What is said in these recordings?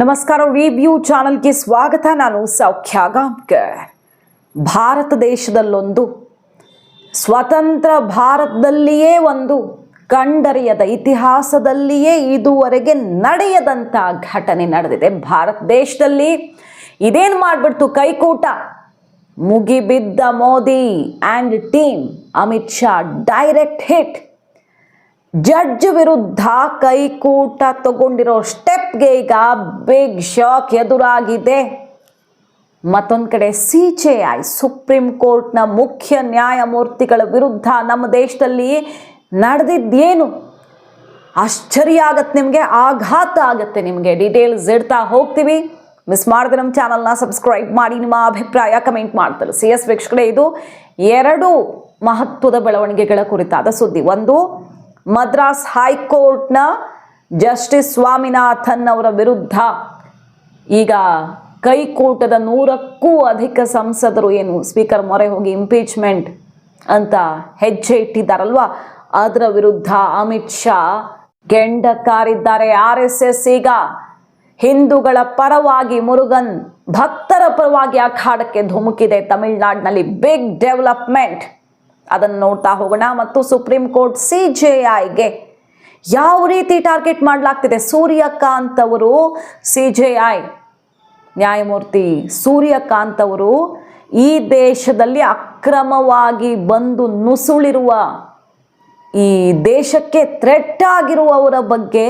ನಮಸ್ಕಾರ, ರಿವ್ಯೂ ಚಾನಲ್ಗೆ ಸ್ವಾಗತ. ನಾನು ಸೌಖ್ಯ ಗಾಂವ್ಕರ್. ಭಾರತ ದೇಶದಲ್ಲೊಂದು ಸ್ವತಂತ್ರ ಭಾರತದಲ್ಲಿಯೇ ಒಂದು ಕಂಡರಿಯದ ಇತಿಹಾಸದಲ್ಲಿಯೇ ಇದುವರೆಗೆ ನಡೆಯದಂಥ ಘಟನೆ ನಡೆದಿದೆ. ಭಾರತ ದೇಶದಲ್ಲಿ ಇದೇನು ಮಾಡಿಬಿಡ್ತು ಕೈಕೂಟ. ಮುಗಿಬಿದ್ದ Modi and team, Amit Shah direct hit. Judge ವಿರುದ್ಧ ಕೈಕೂಟ ತಗೊಂಡಿರೋ ಸ್ಟೆಪ್ಗೆ ಈಗ ಬಿಗ್ ಶಾಕ್ ಎದುರಾಗಿದೆ. ಮತ್ತೊಂದು ಕಡೆ CJI ಸುಪ್ರೀಂ ಕೋರ್ಟ್ನ ಮುಖ್ಯ ನ್ಯಾಯಮೂರ್ತಿಗಳ ವಿರುದ್ಧ ನಮ್ಮ ದೇಶದಲ್ಲಿ ನಡೆದಿದ್ದೇನು ಆಶ್ಚರ್ಯ ಆಗತ್ತೆ, ನಿಮಗೆ ಆಘಾತ ಆಗುತ್ತೆ. ನಿಮಗೆ ಡೀಟೇಲ್ಸ್ ಇಡ್ತಾ ಹೋಗ್ತೀವಿ. ಮಿಸ್ ಮಾಡಿದ್ರೆ ನಮ್ಮ ಚಾನಲ್ನ ಸಬ್ಸ್ಕ್ರೈಬ್ ಮಾಡಿ, ನಿಮ್ಮ ಅಭಿಪ್ರಾಯ ಕಮೆಂಟ್ ಮಾಡ್ತಾರೆ. CS ವೀಕ್ಷಕರೇ, ಇದು ಎರಡು ಮಹತ್ವದ ಬೆಳವಣಿಗೆಗಳ ಕುರಿತಾದ ಸುದ್ದಿ. ಒಂದು, ಮದ್ರಾಸ್ ಹೈಕೋರ್ಟ್ನ ಜಸ್ಟಿಸ್ ಸ್ವಾಮಿನಾಥನ್ ಅವರ ವಿರುದ್ಧ ಈಗ ಕೈಕೂಟದ 100ಕ್ಕೂ ಅಧಿಕ ಸಂಸದರು ಏನು ಸ್ಪೀಕರ್ ಮೊರೆ ಹೋಗಿ ಇಂಪೀಚ್ಮೆಂಟ್ ಅಂತ ಹೆಜ್ಜೆ ಇಟ್ಟಿದ್ದಾರಲ್ವಾ, ಅದರ ವಿರುದ್ಧ ಅಮಿತ್ ಶಾ ಕೆಂಡ ಕಾರಿದ್ದಾರೆ. RSS ಈಗ ಹಿಂದೂಗಳ ಪರವಾಗಿ, ಮುರುಗನ್ ಭಕ್ತರ ಪರವಾಗಿ ಅಖಾಡಕ್ಕೆ ಧುಮುಕಿದೆ. ತಮಿಳುನಾಡಿನಲ್ಲಿ ಬಿಗ್ ಡೆವಲಪ್ಮೆಂಟ್, ಅದನ್ನು ನೋಡ್ತಾ ಹೋಗೋಣ. ಮತ್ತು ಸುಪ್ರೀಂ ಕೋರ್ಟ್ CJIಗೆ ಯಾವ ರೀತಿ ಟಾರ್ಗೆಟ್ ಮಾಡಲಾಗ್ತಿದೆ. ಸೂರ್ಯಕಾಂತ್ ಅವರು, CJI ನ್ಯಾಯಮೂರ್ತಿ ಸೂರ್ಯಕಾಂತ್ ಅವರು ಈ ದೇಶದಲ್ಲಿ ಅಕ್ರಮವಾಗಿ ಬಂದು ನುಸುಳಿರುವ, ಈ ದೇಶಕ್ಕೆ ಥ್ರೆಟ್ ಆಗಿರುವವರ ಬಗ್ಗೆ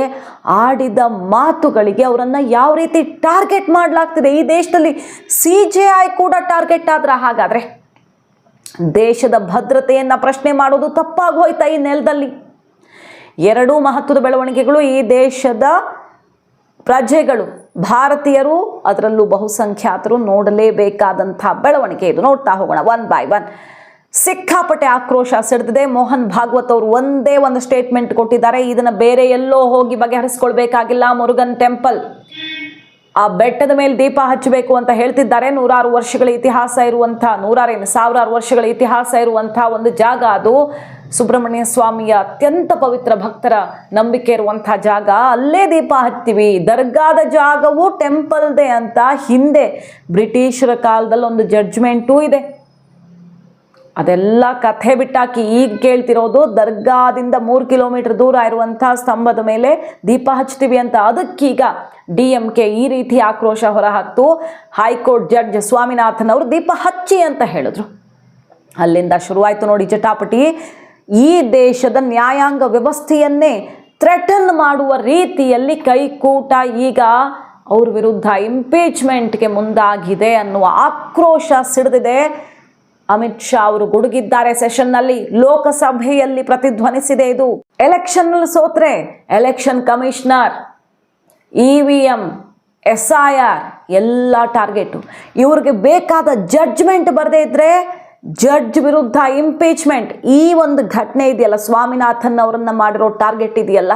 ಆಡಿದ ಮಾತುಗಳಿಗೆ ಅವರನ್ನು ಯಾವ ರೀತಿ ಟಾರ್ಗೆಟ್ ಮಾಡಲಾಗ್ತಿದೆ. ಈ ದೇಶದಲ್ಲಿ CJI ಕೂಡ ಟಾರ್ಗೆಟ್ ಆದ್ರೆ ಹಾಗಾದರೆ ದೇಶದ ಭದ್ರತೆಯನ್ನು ಪ್ರಶ್ನೆ ಮಾಡೋದು ತಪ್ಪಾಗಿ ಹೋಯ್ತಾ ಈ ನೆಲದಲ್ಲಿ? ಎರಡೂ ಮಹತ್ವದ ಬೆಳವಣಿಗೆಗಳು. ಈ ದೇಶದ ಪ್ರಜೆಗಳು, ಭಾರತೀಯರು, ಅದರಲ್ಲೂ ಬಹುಸಂಖ್ಯಾತರು ನೋಡಲೇಬೇಕಾದಂಥ ಬೆಳವಣಿಗೆ ಇದು. ನೋಡ್ತಾ ಹೋಗೋಣ ಒನ್ ಬೈ ಒನ್. ಸಿಕ್ಕಾಪಟ್ಟೆ ಆಕ್ರೋಶ ಸಿಡಿದಿದೆ. ಮೋಹನ್ ಭಾಗವತ್ ಅವರು ಒಂದೇ ಒಂದು ಸ್ಟೇಟ್ಮೆಂಟ್ ಕೊಟ್ಟಿದ್ದಾರೆ, ಇದನ್ನು ಬೇರೆ ಎಲ್ಲೋ ಹೋಗಿ ಬಗೆಹರಿಸ್ಕೊಳ್ಬೇಕಾಗಿಲ್ಲ. ಮುರುಗನ್ ಟೆಂಪಲ್, ಆ ಬೆಟ್ಟದ ಮೇಲೆ ದೀಪ ಹಚ್ಚಬೇಕು ಅಂತ ಹೇಳ್ತಿದ್ದಾರೆ. ನೂರಾರು ವರ್ಷಗಳ ಇತಿಹಾಸ ಇರುವಂಥ, ಸಾವಿರಾರು ವರ್ಷಗಳ ಇತಿಹಾಸ ಇರುವಂಥ ಒಂದು ಜಾಗ ಅದು. ಸುಬ್ರಹ್ಮಣ್ಯ ಸ್ವಾಮಿಯ ಅತ್ಯಂತ ಪವಿತ್ರ ಭಕ್ತರ ನಂಬಿಕೆ ಇರುವಂಥ ಜಾಗ. ಅಲ್ಲೇ ದೀಪ ಹಚ್ತೀವಿ. ದರ್ಗಾದ ಜಾಗವು ಟೆಂಪಲ್ದೇ ಅಂತ ಹಿಂದೆ ಬ್ರಿಟಿಷರ ಕಾಲದಲ್ಲಿ ಒಂದು ಜಡ್ಜ್ಮೆಂಟೂ ಇದೆ. ಅದೆಲ್ಲ ಕಥೆ ಬಿಟ್ಟಾಕಿ ಈಗ ಕೇಳ್ತಿರೋದು ದರ್ಗಾದಿಂದ 3 ಕಿಲೋಮೀಟರ್ ದೂರ ಇರುವಂಥ ಸ್ತಂಭದ ಮೇಲೆ ದೀಪ ಹಚ್ತೀವಿ ಅಂತ. ಅದಕ್ಕೀಗ DMK ಈ ರೀತಿ ಆಕ್ರೋಶ ಹೊರಹಾಕ್ತು. ಹೈಕೋರ್ಟ್ ಜಡ್ಜ್ ಸ್ವಾಮಿನಾಥನ್ ಅವರು ದೀಪ ಹಚ್ಚಿ ಅಂತ ಹೇಳಿದ್ರು. ಅಲ್ಲಿಂದ ಶುರುವಾಯಿತು ನೋಡಿ ಜಟಾಪಟಿ. ಈ ದೇಶದ ನ್ಯಾಯಾಂಗ ವ್ಯವಸ್ಥೆಯನ್ನೇ ಥ್ರೆಟನ್ ಮಾಡುವ ರೀತಿಯಲ್ಲಿ ಕೈಕೂಟ ಈಗ ಅವ್ರ ವಿರುದ್ಧ ಇಂಪೀಚ್ಮೆಂಟ್ಗೆ ಮುಂದಾಗಿದೆ ಅನ್ನುವ ಆಕ್ರೋಶ ಸಿಡಿದಿದೆ. ಅಮಿತ್ ಶಾ ಅವರು ಗುಡುಗಿದ್ದಾರೆ ಸೆಷನ್ನಲ್ಲಿ, ಲೋಕಸಭೆಯಲ್ಲಿ ಪ್ರತಿಧ್ವನಿಸಿದೆ ಇದು. ಎಲೆಕ್ಷನ್ ಸೋತ್ರೆ ಎಲೆಕ್ಷನ್ ಕಮಿಷನರ್, EVM, SIR ಎಲ್ಲ ಟಾರ್ಗೆಟು. ಇವ್ರಿಗೆ ಬೇಕಾದ ಜಡ್ಜ್ಮೆಂಟ್ ಬರದೇ ಇದ್ರೆ ಜಡ್ಜ್ ವಿರುದ್ಧ ಇಂಪೀಚ್ಮೆಂಟ್. ಈ ಒಂದು ಘಟನೆ ಇದೆಯಲ್ಲ, ಸ್ವಾಮಿನಾಥನ್ ಅವರನ್ನ ಮಾಡಿರೋ ಟಾರ್ಗೆಟ್ ಇದೆಯಲ್ಲ,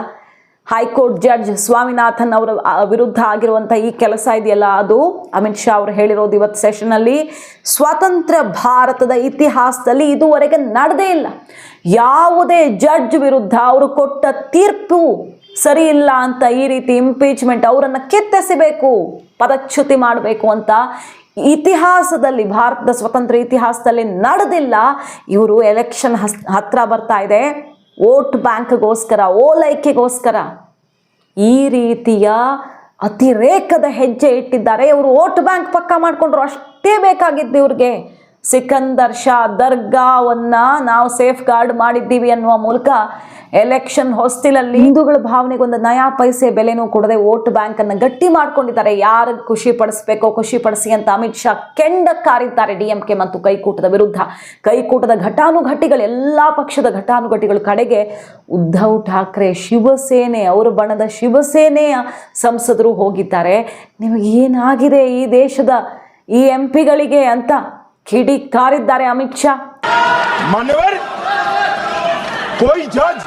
ಹೈಕೋರ್ಟ್ ಜಡ್ಜ್ ಸ್ವಾಮಿನಾಥನ್ ಅವರ ವಿರುದ್ಧ ಆಗಿರುವಂಥ ಈ ಕೆಲಸ ಇದೆಯಲ್ಲ, ಅದು ಅಮಿತ್ ಶಾ ಅವರು ಹೇಳಿರೋದು ಇವತ್ತು ಸೆಷನ್ನಲ್ಲಿ. ಸ್ವತಂತ್ರ ಭಾರತದ ಇತಿಹಾಸದಲ್ಲಿ ಇದುವರೆಗೆ ನಡೆದೇ ಇಲ್ಲ. ಯಾವುದೇ ಜಡ್ಜ್ ವಿರುದ್ಧ ಅವರು ಕೊಟ್ಟ ತೀರ್ಪು ಸರಿ ಇಲ್ಲ ಅಂತ ಈ ರೀತಿ ಇಂಪೀಚ್ಮೆಂಟ್, ಅವರನ್ನು ಕಿತ್ತೆಸಿಬೇಕು, ಪದಚ್ಯುತಿ ಮಾಡಬೇಕು ಅಂತ ಇತಿಹಾಸದಲ್ಲಿ, ಭಾರತದ ಸ್ವತಂತ್ರ ಇತಿಹಾಸದಲ್ಲಿ ನಡೆದಿಲ್ಲ. ಇವರು ಎಲೆಕ್ಷನ್ ಹತ್ರ ಬರ್ತಾ ಇದೆ, ವೋಟ್ ಬ್ಯಾಂಕ್ಗೋಸ್ಕರ, ಓಲೈಕೆಗೋಸ್ಕರ ಈ ರೀತಿಯ ಅತಿರೇಕದ ಹೆಜ್ಜೆ ಇಟ್ಟಿದ್ದಾರೆ. ಇವರು ವೋಟ್ ಬ್ಯಾಂಕ್ ಪಕ್ಕ ಮಾಡಿಕೊಂಡ್ರು, ಅಷ್ಟೇ ಬೇಕಾಗಿದ್ದು ಇವ್ರಿಗೆ. ಸಿಕಂದರ್ ಶಾ ದರ್ಗಾವನ್ನು ನಾವು ಸೇಫ್ ಗಾರ್ಡ್ ಮಾಡಿದ್ದೀವಿ ಅನ್ನುವ ಮೂಲಕ ಎಲೆಕ್ಷನ್ ಹೊಸ್ತಿಲಲ್ಲಿ ಹಿಂದೂಗಳ ಭಾವನೆಗೆ ಒಂದು ನಯಾ ಪೈಸೆ ಬೆಲೆನೂ ಕೊಡದೆ ವೋಟ್ ಬ್ಯಾಂಕನ್ನು ಗಟ್ಟಿ ಮಾಡ್ಕೊಂಡಿದ್ದಾರೆ. ಯಾರು ಖುಷಿ ಪಡಿಸ್ಬೇಕೋ ಖುಷಿ ಪಡಿಸಿ ಅಂತ ಅಮಿತ್ ಶಾ ಕೆಂಡ ಕಾರಿದ್ದಾರೆ DMK ಮತ್ತು ಕೈಕೂಟದ ವಿರುದ್ಧ. ಕೈಕೂಟದ ಘಟಾನುಘಟಿಗಳು, ಎಲ್ಲ ಪಕ್ಷದ ಘಟಾನುಘಟಿಗಳು ಕಡೆಗೆ ಉದ್ಧವ್ ಠಾಕ್ರೆ, ಶಿವಸೇನೆ, ಅವರ ಬಣದ ಶಿವಸೇನೆಯ ಸಂಸದರು ಹೋಗಿದ್ದಾರೆ. ನಿಮಗೇನಾಗಿದೆ ಈ ದೇಶದ ಈ MP ಗಳಿಗೆ ಅಂತ ಕಿಡಿ ಕಾರಿದ್ದಾರೆ ಅಮಿತ್ ಶಾ. मान्यवर, कोई जज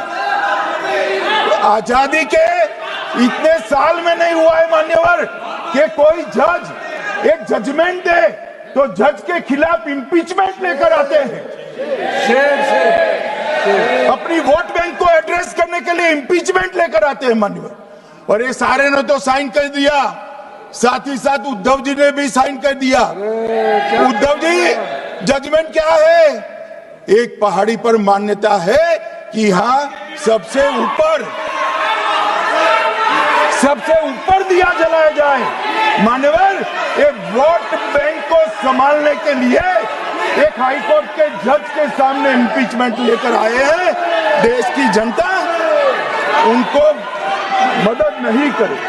आजादी के इतने साल में नहीं हुआ है मान्यवर कि कोई जज एक जजमेंट दे तो जज के खिलाफ इंपीचमेंट लेकर आते हैं। अपनी वोट बैंक को एड्रेस करने के लिए इंपीचमेंट लेकर आते हैं मान्यवर। और ये सारे ने तो साइन कर दिया साथ ही साथ उद्धव जी ने भी साइन कर दिया। उद्धव जी, जजमेंट क्या है? एक पहाड़ी पर मान्यता है कि यहाँ सबसे ऊपर दिया जलाया जाए। मान्यवर, एक वोट बैंक को संभालने के लिए एक हाईकोर्ट के जज के सामने इम्पीचमेंट लेकर आए हैं। देश की जनता उनको मदद नहीं करे।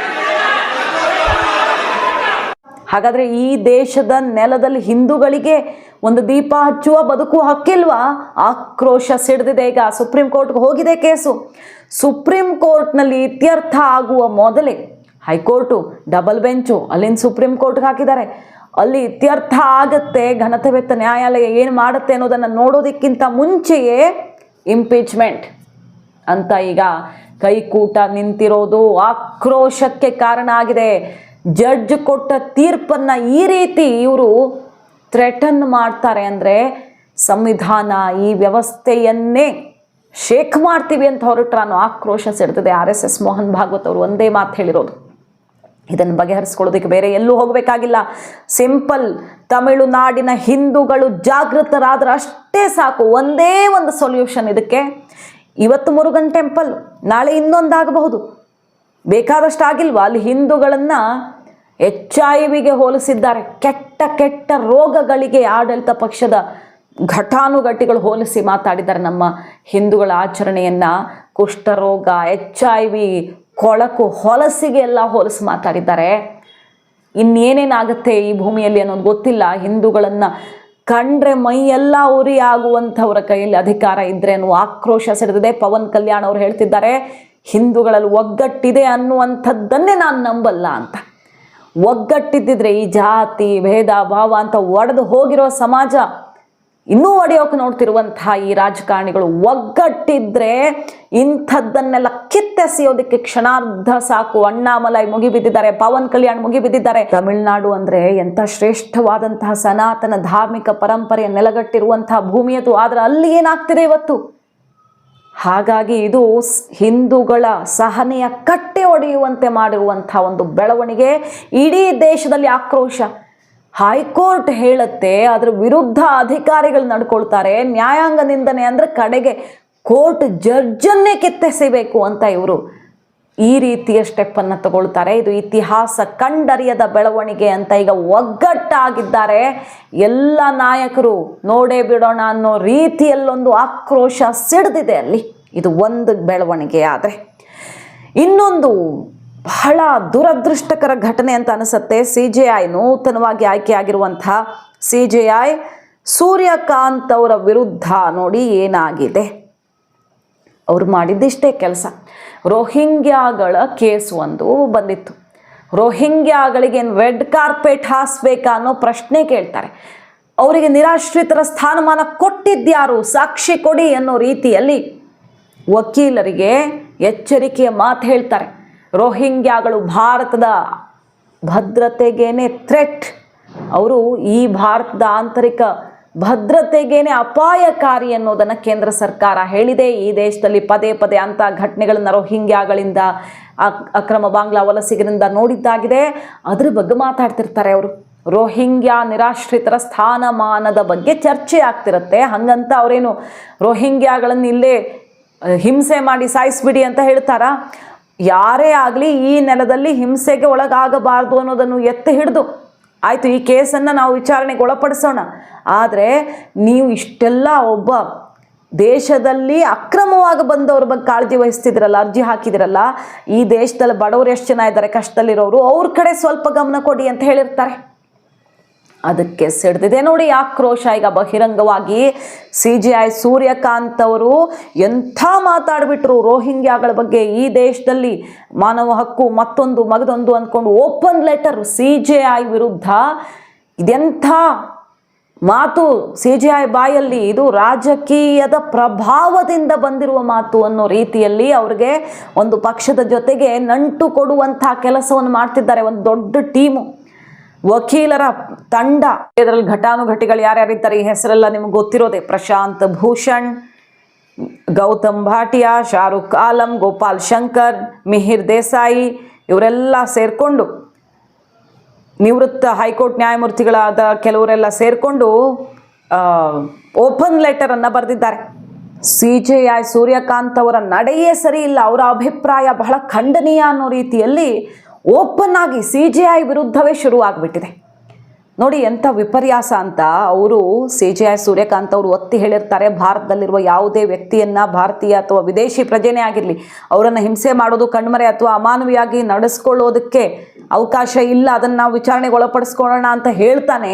ಹಾಗಾದ್ರೆ ಈ ದೇಶದ ನೆಲದಲ್ಲಿ ಹಿಂದೂಗಳಿಗೆ ಒಂದು ದೀಪ ಹಚ್ಚುವ ಬದುಕು ಹಕ್ಕಿಲ್ವಾ? ಆಕ್ರೋಶ ಸಿಡಿದಿದೆ. ಈಗ ಸುಪ್ರೀಂ ಕೋರ್ಟ್ಗೆ ಹೋಗಿದೆ ಕೇಸು. ಸುಪ್ರೀಂ ಕೋರ್ಟ್ನಲ್ಲಿ ಇತ್ಯರ್ಥ ಆಗುವ ಮೊದಲೇ ಹೈಕೋರ್ಟು ಡಬಲ್ ಬೆಂಚು ಅಲ್ಲಿಂದ ಸುಪ್ರೀಂ ಕೋರ್ಟ್ಗೆ ಹಾಕಿದ್ದಾರೆ. ಅಲ್ಲಿ ಇತ್ಯರ್ಥ ಆಗತ್ತೆ, ಘನತೆವೆತ್ತ ನ್ಯಾಯಾಲಯ ಏನು ಮಾಡುತ್ತೆ ಅನ್ನೋದನ್ನು ನೋಡೋದಕ್ಕಿಂತ ಮುಂಚೆಯೇ ಇಂಪೀಚ್ಮೆಂಟ್ ಅಂತ ಈಗ ಕೈಕೂಟ ನಿಂತಿರೋದು ಆಕ್ರೋಶಕ್ಕೆ ಕಾರಣ ಆಗಿದೆ. ಜಡ್ಜ್ ಕೊಟ್ಟ ತೀರ್ಪನ್ನು ಈ ರೀತಿ ಇವರು ಥ್ರೆಟನ್ ಮಾಡ್ತಾರೆ ಅಂದರೆ ಸಂವಿಧಾನ, ಈ ವ್ಯವಸ್ಥೆಯನ್ನೇ ಶೇಕ್ ಮಾಡ್ತೀವಿ ಅಂತ ಹೊರಟ್ರೆ ಅನ್ನೋ ಆಕ್ರೋಶ ಸಿಡ್ತದೆ. RSS ಮೋಹನ್ ಭಾಗವತ್ ಅವರು ಒಂದೇ ಮಾತು ಹೇಳಿರೋದು, ಇದನ್ನು ಬಗೆಹರಿಸ್ಕೊಳ್ಳೋದಕ್ಕೆ ಬೇರೆ ಎಲ್ಲೂ ಹೋಗಬೇಕಾಗಿಲ್ಲ. ಸಿಂಪಲ್, ತಮಿಳುನಾಡಿನ ಹಿಂದೂಗಳು ಜಾಗೃತರಾದ್ರೆ ಅಷ್ಟೇ ಸಾಕು. ಒಂದೇ ಒಂದು ಸೊಲ್ಯೂಷನ್ ಇದಕ್ಕೆ. ಇವತ್ತು ಮುರುಗನ್ ಟೆಂಪಲ್, ನಾಳೆ ಇನ್ನೊಂದಾಗಬಹುದು. ಬೇಕಾದಷ್ಟು ಆಗಿಲ್ವಾ? ಅಲ್ಲಿ ಹಿಂದೂಗಳನ್ನು HIV ಹೋಲಿಸಿದ್ದಾರೆ. ಕೆಟ್ಟ ಕೆಟ್ಟ ರೋಗಗಳಿಗೆ ಆಡಳಿತ ಪಕ್ಷದ ಘಟಾನುಘಟಿಗಳು ಹೋಲಿಸಿ ಮಾತಾಡಿದ್ದಾರೆ. ನಮ್ಮ ಹಿಂದೂಗಳ ಆಚರಣೆಯನ್ನು ಕುಷ್ಠರೋಗ, HIV, ಕೊಳಕು, ಹೊಲಸಿಗೆ ಎಲ್ಲ ಹೋಲಿಸಿ ಮಾತಾಡಿದ್ದಾರೆ. ಇನ್ನೇನೇನಾಗುತ್ತೆ ಈ ಭೂಮಿಯಲ್ಲಿ ಅನ್ನೋದು ಗೊತ್ತಿಲ್ಲ. ಹಿಂದೂಗಳನ್ನು ಕಂಡ್ರೆ ಮೈಯೆಲ್ಲ ಉರಿ ಆಗುವಂಥವರ ಕೈಯಲ್ಲಿ ಅಧಿಕಾರ ಇದ್ರೆ ಅನ್ನುವ ಆಕ್ರೋಶ ಸಿಡಿದಿದೆ. ಪವನ್ ಕಲ್ಯಾಣ್ ಅವರು ಹೇಳ್ತಿದ್ದಾರೆ, ಹಿಂದೂಗಳಲ್ಲಿ ಒಗ್ಗಟ್ಟಿದೆ ಅನ್ನುವಂಥದ್ದನ್ನೇ ನಾನು ನಂಬಲ್ಲ ಅಂತ. ಒಗ್ಗಟ್ಟಿದ್ದಿದ್ರೆ ಈ ಜಾತಿ ಭೇದ ಭಾವ ಅಂತ ಒಡೆದು ಹೋಗಿರೋ ಸಮಾಜ ಇನ್ನೂ ಒಡೆಯೋಕೆ ನೋಡ್ತಿರುವಂತಹ ಈ ರಾಜಕಾರಣಿಗಳು ಒಗ್ಗಟ್ಟಿದ್ರೆ ಇಂಥದ್ದನ್ನೆಲ್ಲ ಕಿತ್ತೆಸೆಯೋದಕ್ಕೆ ಕ್ಷಣಾರ್ಧ ಸಾಕು. ಅಣ್ಣಾಮಲೈ ಮುಗಿಬಿದ್ದಿದ್ದಾರೆ, ಪವನ್ ಕಲ್ಯಾಣ್ ಮುಗಿಬಿದ್ದಿದ್ದಾರೆ. ತಮಿಳುನಾಡು ಅಂದರೆ ಎಂಥ ಶ್ರೇಷ್ಠವಾದಂತಹ ಸನಾತನ ಧಾರ್ಮಿಕ ಪರಂಪರೆಯ ನೆಲಗಟ್ಟಿರುವಂತಹ ಭೂಮಿಯದು. ಆದರೆ ಅಲ್ಲಿ ಏನಾಗ್ತಿದೆ ಇವತ್ತು? ಹಾಗಾಗಿ ಇದು ಹಿಂದೂಗಳ ಸಹನೆಯ ಕಟ್ಟೆ ಒಡೆಯುವಂತೆ ಮಾಡಿರುವಂಥ ಒಂದು ಬೆಳವಣಿಗೆ. ಇಡೀ ದೇಶದಲ್ಲಿ ಆಕ್ರೋಶ. ಹೈಕೋರ್ಟ್ ಹೇಳುತ್ತೆ, ಅದರ ವಿರುದ್ಧ ಅಧಿಕಾರಿಗಳು ನಡ್ಕೊಳ್ತಾರೆ. ನ್ಯಾಯಾಂಗ ನಿಂದನೆ ಅಂದರೆ ಕಡೆಗೆ ಕೋರ್ಟ್ ಜಡ್ಜನ್ನೇ ಕಿತ್ತೆಸೆಬೇಕು ಅಂತ ಇವರು ಈ ರೀತಿಯ ಸ್ಟೆಪ್ಪನ್ನು ತಗೊಳ್ತಾರೆ. ಇದು ಇತಿಹಾಸ ಕಂಡರಿಯದ ಬೆಳವಣಿಗೆ ಅಂತ ಈಗ ಒಗ್ಗಟ್ಟಾಗಿದ್ದಾರೆ ಎಲ್ಲ ನಾಯಕರು. ನೋಡೇ ಬಿಡೋಣ ಅನ್ನೋ ರೀತಿಯಲ್ಲೊಂದು ಆಕ್ರೋಶ ಸಿಡಿದಿದೆ ಅಲ್ಲಿ. ಇದು ಒಂದು ಬೆಳವಣಿಗೆ. ಆದರೆ ಇನ್ನೊಂದು ಬಹಳ ದುರದೃಷ್ಟಕರ ಘಟನೆ ಅಂತ ಅನಿಸುತ್ತೆ. CJI, ನೂತನವಾಗಿ ಆಯ್ಕೆಯಾಗಿರುವಂಥ CJI ಸೂರ್ಯಕಾಂತ್ ಅವರ ವಿರುದ್ಧ ನೋಡಿ ಏನಾಗಿದೆ. ಅವರು ಮಾಡಿದ್ದಿಷ್ಟೇ ಕೆಲಸ. ರೋಹಿಂಗ್ಯಾಗಳ ಕೇಸ್ ಒಂದು ಬಂದಿತ್ತು. ರೋಹಿಂಗ್ಯಾಗಳಿಗೆ ರೆಡ್ ಕಾರ್ಪೆಟ್ ಹಾಸಬೇಕಾ ಅನ್ನೋ ಪ್ರಶ್ನೆ ಕೇಳ್ತಾರೆ. ಅವರಿಗೆ ನಿರಾಶ್ರಿತರ ಸ್ಥಾನಮಾನ ಕೊಟ್ಟಿದ್ಯಾರು, ಸಾಕ್ಷಿ ಕೊಡಿ ಅನ್ನೋ ರೀತಿಯಲ್ಲಿ ವಕೀಲರಿಗೆ ಎಚ್ಚರಿಕೆಯ ಮಾತು ಹೇಳ್ತಾರೆ. ರೋಹಿಂಗ್ಯಾಗಳು ಭಾರತದ ಭದ್ರತೆಗೇನೆ ಥ್ರೆಟ್. ಅವರು ಈ ಭಾರತದ ಆಂತರಿಕ ಭದ್ರತೆಗೇನೆ ಅಪಾಯಕಾರಿ ಅನ್ನೋದನ್ನು ಕೇಂದ್ರ ಸರ್ಕಾರ ಹೇಳಿದೆ. ಈ ದೇಶದಲ್ಲಿ ಪದೇ ಪದೇ ಅಂಥ ಘಟನೆಗಳನ್ನು ರೋಹಿಂಗ್ಯಾಗಳಿಂದ, ಅಕ್ರಮ ಬಾಂಗ್ಲಾ ವಲಸಿಗರಿಂದ ನೋಡಿದ್ದಾಗಿದೆ. ಅದ್ರ ಬಗ್ಗೆ ಮಾತಾಡ್ತಿರ್ತಾರೆ ಅವರು. ರೋಹಿಂಗ್ಯಾ ನಿರಾಶ್ರಿತರ ಸ್ಥಾನಮಾನದ ಬಗ್ಗೆ ಚರ್ಚೆ ಆಗ್ತಿರುತ್ತೆ. ಹಾಗಂತ ಅವರೇನು ರೋಹಿಂಗ್ಯಾಗಳನ್ನು ಇಲ್ಲೇ ಹಿಂಸೆ ಮಾಡಿ ಸಾಯಿಸ್ಬಿಡಿ ಅಂತ ಹೇಳ್ತಾರಾ? ಯಾರೇ ಆಗಲಿ ಈ ನೆಲದಲ್ಲಿ ಹಿಂಸೆಗೆ ಒಳಗಾಗಬಾರ್ದು ಅನ್ನೋದನ್ನು ಎತ್ತಿ ಹಿಡಿದು ಆಯಿತು, ಈ ಕೇಸನ್ನು ನಾವು ವಿಚಾರಣೆಗೆ ಒಳಪಡಿಸೋಣ. ಆದರೆ ನೀವು ಇಷ್ಟೆಲ್ಲ ಒಬ್ಬ ದೇಶದಲ್ಲಿ ಅಕ್ರಮವಾಗಿ ಬಂದವ್ರ ಬಗ್ಗೆ ಕಾಳಜಿ ವಹಿಸ್ತಿದ್ರಲ್ಲ, ಅರ್ಜಿ ಹಾಕಿದಿರಲ್ಲ, ಈ ದೇಶದಲ್ಲಿ ಬಡವರು ಎಷ್ಟು ಜನ ಇದ್ದಾರೆ ಕಷ್ಟದಲ್ಲಿರೋರು, ಅವ್ರ ಕಡೆ ಸ್ವಲ್ಪ ಗಮನ ಕೊಡಿ ಅಂತ ಹೇಳಿರ್ತಾರೆ. ಅದಕ್ಕೆ ಸಿಡ್ದಿದೆ ನೋಡಿ ಆಕ್ರೋಶ. ಈಗ ಬಹಿರಂಗವಾಗಿ CJI ಸೂರ್ಯಕಾಂತ್ ಅವರು ಎಂಥ ಮಾತಾಡಿಬಿಟ್ರು ರೋಹಿಂಗ್ಯಾಗಳ ಬಗ್ಗೆ. ಈ ದೇಶದಲ್ಲಿ ಮಾನವ ಹಕ್ಕು ಮತ್ತೊಂದು ಮಗದೊಂದು ಅಂದ್ಕೊಂಡು ಓಪನ್ ಲೆಟರ್ CJI ವಿರುದ್ಧ. ಇದೆಂಥ ಮಾತು CJI ಬಾಯಲ್ಲಿ! ಇದು ರಾಜಕೀಯದ ಪ್ರಭಾವದಿಂದ ಬಂದಿರುವ ಮಾತು ಅನ್ನೋ ರೀತಿಯಲ್ಲಿ ಅವ್ರಿಗೆ ಒಂದು ಪಕ್ಷದ ಜೊತೆಗೆ ನಂಟು ಕೊಡುವಂಥ ಕೆಲಸವನ್ನು ಮಾಡ್ತಿದ್ದಾರೆ ಒಂದು ದೊಡ್ಡ ಟೀಮು, ವಕೀಲರ ತಂಡ. ಇದರಲ್ಲಿ ಘಟಾನುಘಟಿಗಳು ಯಾರ್ಯಾರಿದ್ದಾರೆ ಈ ಹೆಸರೆಲ್ಲ ನಿಮ್ಗೆ ಗೊತ್ತಿರೋದೆ. ಪ್ರಶಾಂತ್ ಭೂಷಣ್, ಗೌತಮ್ ಭಾಟಿಯಾ, ಶಾರುಖ್ ಆಲಂ, ಗೋಪಾಲ್ ಶಂಕರ್, ಮಿಹಿರ್ ದೇಸಾಯಿ ಇವರೆಲ್ಲ ಸೇರಿಕೊಂಡು ನಿವೃತ್ತ ಹೈಕೋರ್ಟ್ ನ್ಯಾಯಮೂರ್ತಿಗಳಾದ ಕೆಲವರೆಲ್ಲ ಸೇರಿಕೊಂಡು ಓಪನ್ ಲೆಟರನ್ನು ಬರೆದಿದ್ದಾರೆ. CJI ಸೂರ್ಯಕಾಂತ್ ಅವರ ನಡೆಯೇ ಸರಿ ಇಲ್ಲ, ಅವರ ಅಭಿಪ್ರಾಯ ಬಹಳ ಖಂಡನೀಯ ಅನ್ನೋ ರೀತಿಯಲ್ಲಿ ಓಪನ್ ಆಗಿ CJI ವಿರುದ್ಧವೇ ಶುರುವಾಗ್ಬಿಟ್ಟಿದೆ. ನೋಡಿ ಎಂಥ ವಿಪರ್ಯಾಸ ಅಂತ. ಅವರು CJI ಸೂರ್ಯಕಾಂತ್ ಅವರು ಒತ್ತಿ ಹೇಳಿರ್ತಾರೆ, ಭಾರತದಲ್ಲಿರುವ ಯಾವುದೇ ವ್ಯಕ್ತಿಯನ್ನು, ಭಾರತೀಯ ಅಥವಾ ವಿದೇಶಿ ಪ್ರಜೆನೇ ಆಗಿರಲಿ, ಅವರನ್ನು ಹಿಂಸೆ ಮಾಡೋದು, ಕಣ್ಮರೆ ಅಥವಾ ಅಮಾನವಿಯಾಗಿ ನಡೆಸ್ಕೊಳ್ಳೋದಕ್ಕೆ ಅವಕಾಶ ಇಲ್ಲ, ಅದನ್ನು ನಾವು ವಿಚಾರಣೆಗೆ ಒಳಪಡಿಸ್ಕೊಳ್ಳೋಣ ಅಂತ ಹೇಳ್ತಾನೆ.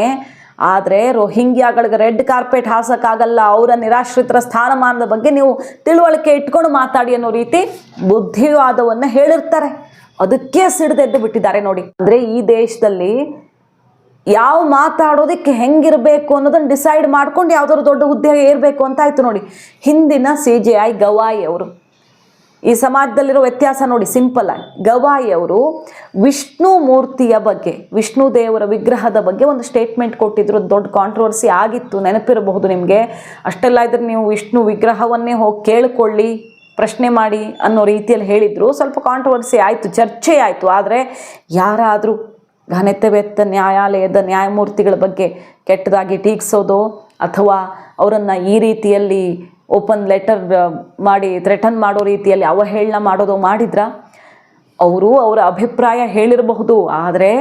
ಆದರೆ ರೋಹಿಂಗ್ಯಾಗಳಿಗೆ ರೆಡ್ ಕಾರ್ಪೆಟ್ ಹಾಸೋಕ್ಕಾಗಲ್ಲ, ಅವರ ನಿರಾಶ್ರಿತರ ಸ್ಥಾನಮಾನದ ಬಗ್ಗೆ ನೀವು ತಿಳುವಳಿಕೆ ಇಟ್ಕೊಂಡು ಮಾತಾಡಿ ಅನ್ನೋ ರೀತಿ ಬುದ್ಧಿವಾದವನ್ನು ಹೇಳಿರ್ತಾರೆ. ಅದಕ್ಕೆ ಸಿಡಿದೆದ್ದು ಬಿಟ್ಟಿದ್ದಾರೆ ನೋಡಿ. ಅಂದರೆ ಈ ದೇಶದಲ್ಲಿ ಯಾವ ಮಾತಾಡೋದಕ್ಕೆ ಹೆಂಗಿರಬೇಕು ಅನ್ನೋದನ್ನು ಡಿಸೈಡ್ ಮಾಡ್ಕೊಂಡು ಯಾವುದಾದ್ರು ದೊಡ್ಡ ಹುದ್ದೆಗೆ ಏರಬೇಕು ಅಂತ ಆಯಿತು ನೋಡಿ. ಹಿಂದಿನ CJI ಗವಾಯಿ ಅವರು, ಈ ಸಮಾಜದಲ್ಲಿರೋ ವ್ಯತ್ಯಾಸ ನೋಡಿ, ಸಿಂಪಲ್ ಆಗಿ. ಗವಾಯಿ ಅವರು ವಿಷ್ಣು ಮೂರ್ತಿಯ ಬಗ್ಗೆ, ವಿಷ್ಣು ದೇವರ ವಿಗ್ರಹದ ಬಗ್ಗೆ ಒಂದು ಸ್ಟೇಟ್ಮೆಂಟ್ ಕೊಟ್ಟಿದ್ರು. ದೊಡ್ಡ ಕಾಂಟ್ರವರ್ಸಿ ಆಗಿತ್ತು, ನೆನಪಿರಬಹುದು ನಿಮಗೆ. ಅಷ್ಟೆಲ್ಲ ಇದ್ರೆ ನೀವು ವಿಷ್ಣು ವಿಗ್ರಹವನ್ನೇ ಹೋಗಿ ಕೇಳಿಕೊಳ್ಳಿ, ಪ್ರಶ್ನೆ ಮಾಡಿ ಅನ್ನೋ ರೀತಿಯಲ್ಲಿ ಹೇಳಿದರು. ಸ್ವಲ್ಪ ಕಾಂಟ್ರವರ್ಸಿ ಆಯಿತು, ಚರ್ಚೆ ಆಯಿತು. ಆದರೆ ಯಾರಾದರೂ ಘನತೆವೆತ್ತ ನ್ಯಾಯಾಲಯದ ನ್ಯಾಯಮೂರ್ತಿಗಳ ಬಗ್ಗೆ ಕೆಟ್ಟದಾಗಿ ಟೀಕಿಸೋದು ಅಥವಾ ಅವರನ್ನು ಈ ರೀತಿಯಲ್ಲಿ ಓಪನ್ ಲೆಟರ್ ಮಾಡಿ ಥ್ರೆಟನ್ ಮಾಡೋ ರೀತಿಯಲ್ಲಿ ಅವಹೇಳನ ಮಾಡೋದು ಮಾಡಿದ್ರ? ಅವರು ಅವರ ಅಭಿಪ್ರಾಯ ಹೇಳಿರಬಹುದು, ಆದರೆ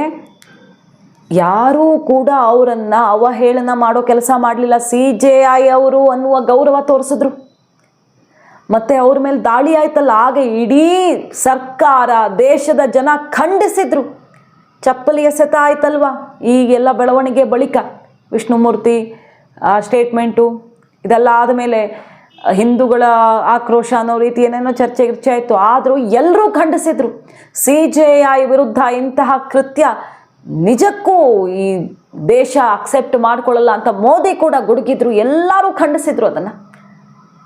ಯಾರೂ ಕೂಡ ಅವರನ್ನು ಅವಹೇಳನ ಮಾಡೋ ಕೆಲಸ ಮಾಡಲಿಲ್ಲ. CJI ಅವರು ಅನ್ನುವ ಗೌರವ ತೋರಿಸಿದ್ರು. ಮತ್ತು ಅವ್ರ ಮೇಲೆ ದಾಳಿ ಆಯ್ತಲ್ಲ, ಆಗ ಇಡೀ ಸರ್ಕಾರ, ದೇಶದ ಜನ ಖಂಡಿಸಿದ್ರು. ಚಪ್ಪಲಿ ಎಸೆತ ಆಯ್ತಲ್ವ ಈಗೆಲ್ಲ ಬೆಳವಣಿಗೆ ಬಳಿಕ. ವಿಷ್ಣುಮೂರ್ತಿ ಸ್ಟೇಟ್ಮೆಂಟು ಇದೆಲ್ಲ ಆದಮೇಲೆ ಹಿಂದೂಗಳ ಆಕ್ರೋಶ ಅನ್ನೋ ರೀತಿ ಏನೇನೋ ಚರ್ಚೆ ಆಯಿತು. ಆದರೂ ಎಲ್ಲರೂ ಖಂಡಿಸಿದ್ರು. CJI ವಿರುದ್ಧ ಇಂತಹ ಕೃತ್ಯ ನಿಜಕ್ಕೂ ಈ ದೇಶ ಅಕ್ಸೆಪ್ಟ್ ಮಾಡ್ಕೊಳ್ಳಲ್ಲ ಅಂತ ಮೋದಿ ಕೂಡ ಗುಡುಗಿದ್ರು. ಎಲ್ಲರೂ ಖಂಡಿಸಿದ್ರು ಅದನ್ನು.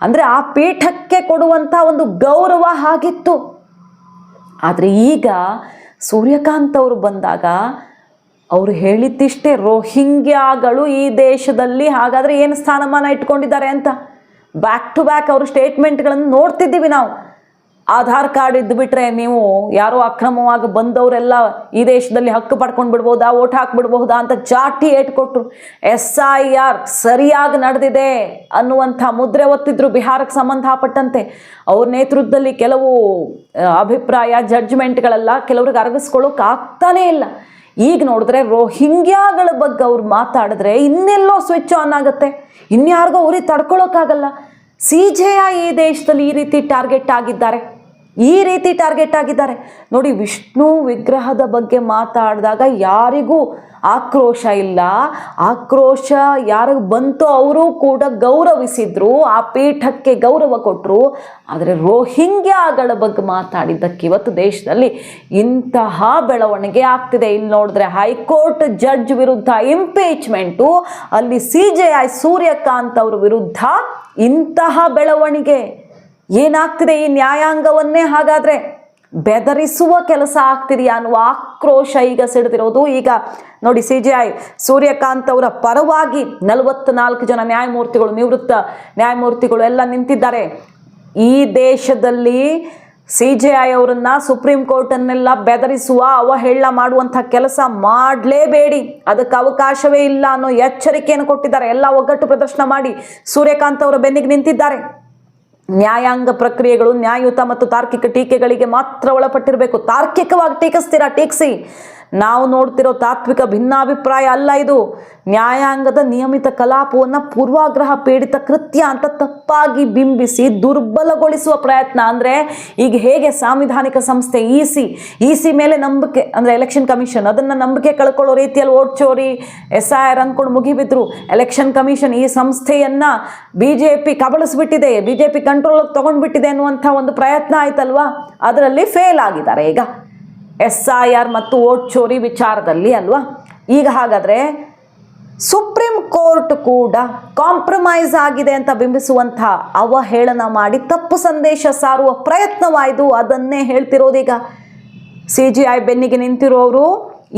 ಅಂದರೆ ಆ ಪೀಠಕ್ಕೆ ಕೊಡುವಂಥ ಒಂದು ಗೌರವ ಆಗಿತ್ತು. ಆದರೆ ಈಗ ಸೂರ್ಯಕಾಂತ್ ಅವರು ಬಂದಾಗ ಅವರು ಹೇಳಿದ್ದಿಷ್ಟೇ, ರೋಹಿಂಗ್ಯಾಗಳು ಈ ದೇಶದಲ್ಲಿ ಹಾಗಾದರೆ ಏನು ಸ್ಥಾನಮಾನ ಇಟ್ಕೊಂಡಿದ್ದಾರೆ ಅಂತ. ಬ್ಯಾಕ್ ಟು ಬ್ಯಾಕ್ ಅವರು ಸ್ಟೇಟ್ಮೆಂಟ್ಗಳನ್ನು ನೋಡ್ತಿದ್ದೀವಿ ನಾವು. ಆಧಾರ್ ಕಾರ್ಡ್ ಇದ್ದು ಬಿಟ್ಟರೆ ನೀವು ಯಾರೋ ಅಕ್ರಮವಾಗಿ ಬಂದವರೆಲ್ಲ ಈ ದೇಶದಲ್ಲಿ ಹಕ್ಕು ಪಡ್ಕೊಂಡು ಬಿಡ್ಬೋದಾ, ಓಟ್ ಹಾಕ್ಬಿಡ್ಬಹುದಾ ಅಂತ ಚಾಟಿ ಏಟ್ಕೊಟ್ರು. SIR ಸರಿಯಾಗಿ ನಡೆದಿದೆ ಅನ್ನುವಂಥ ಮುದ್ರೆ ಒತ್ತಿದ್ರು ಬಿಹಾರಕ್ಕೆ ಸಂಬಂಧಪಟ್ಟಂತೆ. ಅವ್ರ ನೇತೃತ್ವದಲ್ಲಿ ಕೆಲವು ಅಭಿಪ್ರಾಯ ಜಡ್ಜ್ಮೆಂಟ್ಗಳೆಲ್ಲ ಕೆಲವ್ರಿಗೆ ಅರಗಿಸ್ಕೊಳ್ಳೋಕೆ ಆಗ್ತಾನೇ ಇಲ್ಲ. ಈಗ ನೋಡಿದ್ರೆ ರೋಹಿಂಗ್ಯಾಗಳ ಬಗ್ಗೆ ಅವ್ರು ಮಾತಾಡಿದ್ರೆ ಇನ್ನೆಲ್ಲೋ ಸ್ವಿಚ್ ಆನ್ ಆಗುತ್ತೆ, ಇನ್ಯಾರಿಗೋ ಅವ್ರಿಗೆ ತಡ್ಕೊಳ್ಳೋಕ್ಕಾಗಲ್ಲ. CJI ಈ ದೇಶದಲ್ಲಿ ಈ ರೀತಿ ಟಾರ್ಗೆಟ್ ಆಗಿದ್ದಾರೆ ನೋಡಿ. ವಿಷ್ಣು ವಿಗ್ರಹದ ಬಗ್ಗೆ ಮಾತಾಡಿದಾಗ ಯಾರಿಗೂ ಆಕ್ರೋಶ ಇಲ್ಲ. ಆಕ್ರೋಶ ಯಾರಿಗೆ ಬಂತೋ ಅವರು ಕೂಡ ಗೌರವಿಸಿದ್ರು, ಆ ಪೀಠಕ್ಕೆ ಗೌರವ ಕೊಟ್ಟರು. ಆದರೆ ರೋಹಿಂಗ್ಯಾಗಳ ಬಗ್ಗೆ ಮಾತಾಡಿದ್ದಕ್ಕೆ ಇವತ್ತು ದೇಶದಲ್ಲಿ ಇಂತಹ ಬೆಳವಣಿಗೆ ಆಗ್ತಿದೆ. ಇಲ್ಲಿ ನೋಡಿದ್ರೆ ಹೈಕೋರ್ಟ್ ಜಡ್ಜ್ ವಿರುದ್ಧ ಇಂಪೀಚ್ಮೆಂಟು, ಅಲ್ಲಿ CJI ಸೂರ್ಯಕಾಂತ್ ಅವರ ವಿರುದ್ಧ ಇಂತಹ ಬೆಳವಣಿಗೆ. ಏನಾಗ್ತಿದೆ ಈ ನ್ಯಾಯಾಂಗವನ್ನೇ ಹಾಗಾದರೆ ಬೆದರಿಸುವ ಕೆಲಸ ಆಗ್ತಿದೆಯಾ ಅನ್ನುವ ಆಕ್ರೋಶ ಈಗ ಸಿಡಿದಿರೋದು. ಈಗ ನೋಡಿ, CJI ಸೂರ್ಯಕಾಂತ್ ಅವರ ಪರವಾಗಿ 44 ಜನ ನ್ಯಾಯಮೂರ್ತಿಗಳು, ನಿವೃತ್ತ ನ್ಯಾಯಮೂರ್ತಿಗಳು ಎಲ್ಲ ನಿಂತಿದ್ದಾರೆ. ಈ ದೇಶದಲ್ಲಿ CJI ಅವರನ್ನು ಸುಪ್ರೀಂ ಕೋರ್ಟನ್ನೆಲ್ಲ ಬೆದರಿಸುವ, ಅವಹೇಳನ ಮಾಡುವಂಥ ಕೆಲಸ ಮಾಡಲೇಬೇಡಿ, ಅದಕ್ಕೆ ಅವಕಾಶವೇ ಇಲ್ಲ ಅನ್ನೋ ಎಚ್ಚರಿಕೆಯನ್ನು ಕೊಟ್ಟಿದ್ದಾರೆ. ಎಲ್ಲ ಒಗ್ಗಟ್ಟು ಪ್ರದರ್ಶನ ಮಾಡಿ ಸೂರ್ಯಕಾಂತ್ ಅವರ ಬೆನ್ನಿಗೆ ನಿಂತಿದ್ದಾರೆ. ನ್ಯಾಯಾಂಗ ಪ್ರಕ್ರಿಯೆಗಳು ನ್ಯಾಯಯುತ ಮತ್ತು ತಾರ್ಕಿಕ ಟೀಕೆಗಳಿಗೆ ಮಾತ್ರ ಒಳಪಟ್ಟಿರಬೇಕು. ತಾರ್ಕಿಕವಾಗಿ ಟೀಕಿಸ್ತೀರಾ, ಟೀಕಿಸಿ. ನಾವು ನೋಡ್ತಿರೋ ತಾತ್ವಿಕ ಭಿನ್ನಾಭಿಪ್ರಾಯ ಅಲ್ಲ ಇದು. ನ್ಯಾಯಾಂಗದ ನಿಯಮಿತ ಕಲಾಪವನ್ನು ಪೂರ್ವಾಗ್ರಹ ಪೀಡಿತ ಕೃತ್ಯ ಅಂತ ತಪ್ಪಾಗಿ ಬಿಂಬಿಸಿ ದುರ್ಬಲಗೊಳಿಸುವ ಪ್ರಯತ್ನ. ಅಂದರೆ ಈಗ ಹೇಗೆ ಸಾಂವಿಧಾನಿಕ ಸಂಸ್ಥೆ ಇ ಸಿ ಮೇಲೆ ನಂಬಿಕೆ, ಅಂದರೆ ಎಲೆಕ್ಷನ್ ಕಮಿಷನ್, ಅದನ್ನು ನಂಬಿಕೆ ಕಳ್ಕೊಳ್ಳೋ ರೀತಿಯಲ್ಲಿ ಓಟ್ ಚೋರಿ SIR ಅಂದ್ಕೊಂಡು ಮುಗಿಬಿದ್ರು. ಎಲೆಕ್ಷನ್ ಕಮಿಷನ್ ಈ ಸಂಸ್ಥೆಯನ್ನು BJP ಕಬಳಿಸ್ಬಿಟ್ಟಿದೆ, BJP ಕಂಟ್ರೋಲಿಗೆ ತೊಗೊಂಡ್ಬಿಟ್ಟಿದೆ ಅನ್ನುವಂಥ ಒಂದು ಪ್ರಯತ್ನ ಆಯ್ತಲ್ವಾ, ಅದರಲ್ಲಿ ಫೇಲ್ ಆಗಿದ್ದಾರೆ ಈಗ SIR ಮತ್ತು ಓಟ್ ಚೋರಿ ವಿಚಾರದಲ್ಲಿ ಅಲ್ವಾ. ಈಗ ಹಾಗಾದರೆ ಸುಪ್ರೀಂ ಕೋರ್ಟ್ ಕೂಡ ಕಾಂಪ್ರಮೈಸ್ ಆಗಿದೆ ಅಂತ ಬಿಂಬಿಸುವಂಥ ಅವಹೇಳನ ಮಾಡಿ ತಪ್ಪು ಸಂದೇಶ ಸಾರುವ ಪ್ರಯತ್ನವಾಯಿತು. ಅದನ್ನೇ ಹೇಳ್ತಿರೋದೀಗ. CJI ಬೆನ್ನಿಗೆ ನಿಂತಿರೋರು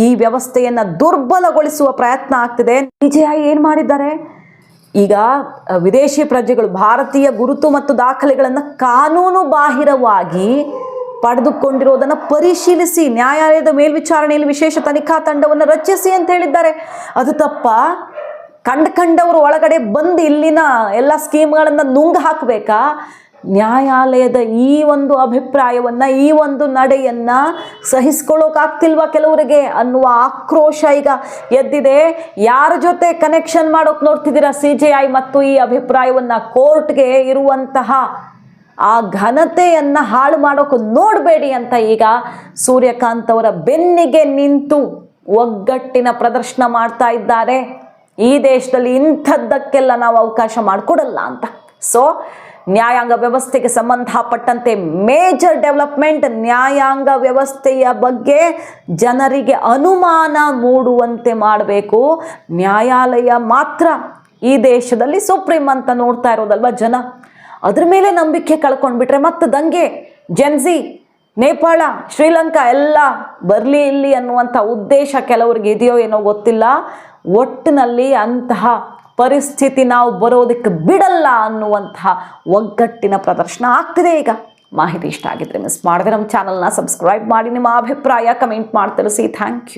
ಈ ವ್ಯವಸ್ಥೆಯನ್ನು ದುರ್ಬಲಗೊಳಿಸುವ ಪ್ರಯತ್ನ ಆಗ್ತಿದೆ. CJI ಏನು ಮಾಡಿದ್ದಾರೆ ಈಗ? ವಿದೇಶಿ ಪ್ರಜೆಗಳು ಭಾರತೀಯ ಗುರುತು ಮತ್ತು ದಾಖಲೆಗಳನ್ನು ಕಾನೂನು ಬಾಹಿರವಾಗಿ ಪಡೆದುಕೊಂಡಿರೋದನ್ನು ಪರಿಶೀಲಿಸಿ ನ್ಯಾಯಾಲಯದ ಮೇಲ್ವಿಚಾರಣೆಯಲ್ಲಿ ವಿಶೇಷ ತನಿಖಾ ತಂಡವನ್ನು ರಚಿಸಿ ಅಂತ ಹೇಳಿದ್ದಾರೆ. ಅದು ತಪ್ಪ? ಕಂಡವರು ಒಳಗಡೆ ಬಂದು ಇಲ್ಲಿನ ಎಲ್ಲ ಸ್ಕೀಮ್ಗಳನ್ನು ನುಂಗು ಹಾಕಬೇಕಾ? ನ್ಯಾಯಾಲಯದ ಈ ಒಂದು ಅಭಿಪ್ರಾಯವನ್ನು, ಈ ಒಂದು ನಡೆಯನ್ನು ಸಹಿಸ್ಕೊಳ್ಳೋಕ್ಕಾಗ್ತಿಲ್ವಾ ಕೆಲವರಿಗೆ ಅನ್ನುವ ಆಕ್ರೋಶ ಈಗ ಎದ್ದಿದೆ. ಯಾರ ಜೊತೆ ಕನೆಕ್ಷನ್ ಮಾಡೋಕೆ ನೋಡ್ತಿದ್ದೀರಾ CJI ಮತ್ತು ಈ ಅಭಿಪ್ರಾಯವನ್ನು? ಕೋರ್ಟ್ಗೆ ಇರುವಂತಹ ಆ ಘನತೆಯನ್ನು ಹಾಳು ಮಾಡೋಕೆ ನೋಡಬೇಡಿ ಅಂತ ಈಗ ಸೂರ್ಯಕಾಂತ್ ಅವರ ಬೆನ್ನಿಗೆ ನಿಂತು ಒಗ್ಗಟ್ಟಿನ ಪ್ರದರ್ಶನ ಮಾಡ್ತಾ ಇದ್ದಾರೆ. ಈ ದೇಶದಲ್ಲಿ ಇಂಥದ್ದಕ್ಕೆಲ್ಲ ನಾವು ಅವಕಾಶ ಮಾಡಿಕೊಡಲ್ಲ ಅಂತ. ಸೊ ನ್ಯಾಯಾಂಗ ವ್ಯವಸ್ಥೆಗೆ ಸಂಬಂಧಪಟ್ಟಂತೆ ಮೇಜರ್ ಡೆವಲಪ್ಮೆಂಟ್, ನ್ಯಾಯಾಂಗ ವ್ಯವಸ್ಥೆಯ ಬಗ್ಗೆ ಜನರಿಗೆ ಅನುಮಾನ ಮೂಡುವಂತೆ ಮಾಡಬೇಕು. ನ್ಯಾಯಾಲಯ ಮಾತ್ರ ಈ ದೇಶದಲ್ಲಿ ಸುಪ್ರೀಂ ಅಂತ ನೋಡ್ತಾ ಇರೋದಲ್ವ ಜನ. ಅದ್ರ ಮೇಲೆ ನಂಬಿಕೆ ಕಳ್ಕೊಂಡ್ಬಿಟ್ರೆ ಮತ್ತೆ ದಂಗೆ, ಜೆನ್ಸಿ, ನೇಪಾಳ, ಶ್ರೀಲಂಕಾ ಎಲ್ಲ ಬರಲಿ ಇಲ್ಲಿ ಅನ್ನುವಂಥ ಉದ್ದೇಶ ಕೆಲವರಿಗೆ ಇದೆಯೋ ಏನೋ ಗೊತ್ತಿಲ್ಲ. ಒಟ್ಟಿನಲ್ಲಿ ಅಂತಹ ಪರಿಸ್ಥಿತಿ ನಾವು ಬರೋದಕ್ಕೆ ಬಿಡಲ್ಲ ಅನ್ನುವಂತಹ ಒಗ್ಗಟ್ಟಿನ ಪ್ರದರ್ಶನ ಆಗ್ತಿದೆ ಈಗ. ಮಾಹಿತಿ ಇಷ್ಟ ಆಗಿದ್ರೆ ಮಿಸ್ ಮಾಡಿದ್ರೆ ನಮ್ಮ ಚಾನಲ್ನ ಸಬ್ಸ್ಕ್ರೈಬ್ ಮಾಡಿ, ನಿಮ್ಮ ಅಭಿಪ್ರಾಯ ಕಮೆಂಟ್ ಮಾಡಿ ತಿಳಿಸಿ. Thank you.